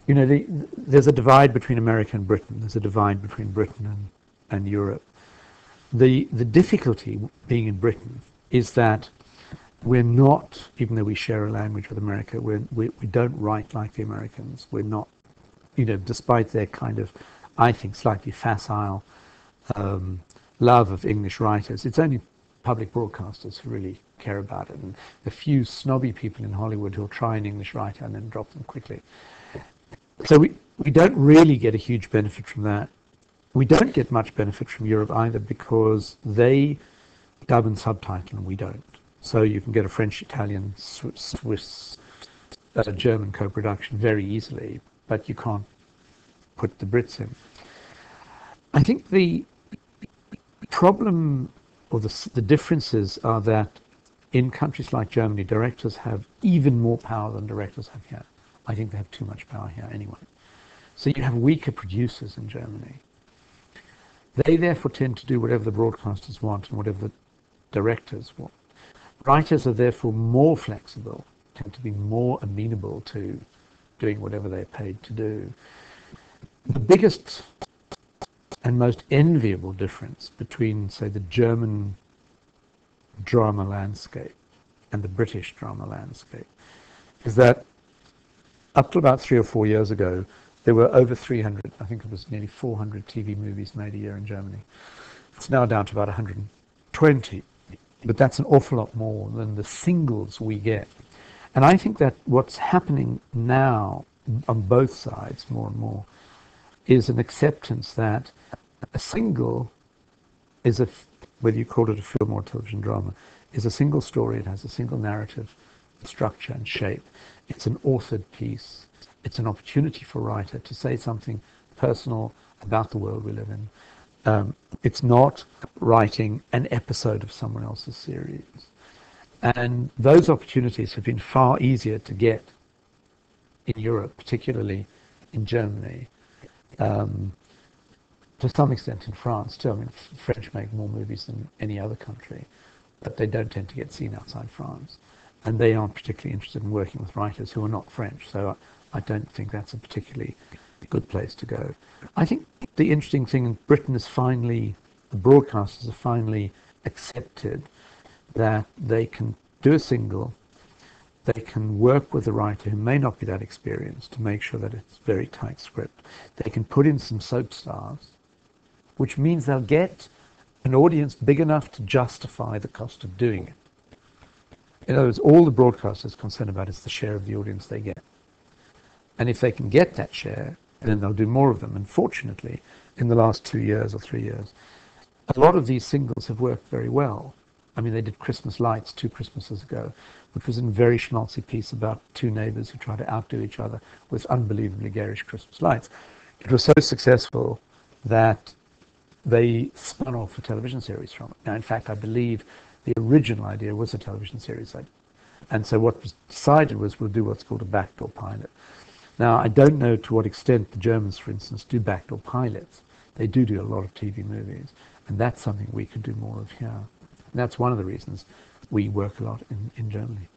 You know, there's a divide between America and Britain. There's a divide between Britain and Europe. The difficulty being in Britain is that we're not, even though we share a language with America, we don't write like the Americans. We're not, you know, despite their kind of, I think, slightly facile love of English writers. It's only public broadcasters who really care about it, and a few snobby people in Hollywood who'll try an English writer and then drop them quickly. So we don't really get a huge benefit from that. We don't get much benefit from Europe either, because they dub and subtitle and we don't. So you can get a French, Italian, Swiss, German co-production very easily, but you can't put the Brits in. I think the problem, or the differences, are that in countries like Germany, directors have even more power than directors have here. I think they have too much power here anyway. So you have weaker producers in Germany. They therefore tend to do whatever the broadcasters want and whatever the directors want. Writers are therefore more flexible, tend to be more amenable to doing whatever they're paid to do. The biggest and most enviable difference between, say, the German drama landscape and the British drama landscape is that up to about 3 or 4 years ago, there were over 300, I think it was nearly 400 TV movies made a year in Germany. It's now down to about 120, but that's an awful lot more than the singles we get. And I think that what's happening now on both sides more and more is an acceptance that a single is whether you call it a film or television drama, is a single story. It has a single narrative, structure and shape. It's an authored piece. It's an opportunity for a writer to say something personal about the world we live in. It's not writing an episode of someone else's series. And those opportunities have been far easier to get in Europe, particularly in Germany. To some extent in France too. I mean, French make more movies than any other country, but they don't tend to get seen outside France. And they aren't particularly interested in working with writers who are not French. So I don't think that's a particularly good place to go. I think the interesting thing in Britain is finally, the broadcasters have finally accepted that they can do a single, they can work with a writer who may not be that experienced to make sure that it's very tight script. They can put in some soap stars, which means they'll get an audience big enough to justify the cost of doing it. In other words, all the broadcasters are concerned about is the share of the audience they get. And if they can get that share, then they'll do more of them. And fortunately, in the last 2 years or 3 years, a lot of these singles have worked very well. I mean, they did Christmas Lights 2 Christmases ago, which was a very schmaltzy piece about 2 neighbors who try to outdo each other with unbelievably garish Christmas lights. It was so successful that they spun off a television series from it. Now, in fact, I believe the original idea was a television series. And so what was decided was we'll do what's called a backdoor pilot. Now, I don't know to what extent the Germans, for instance, do backdoor pilots. They do a lot of TV movies, and that's something we could do more of here. And that's one of the reasons we work a lot in Germany.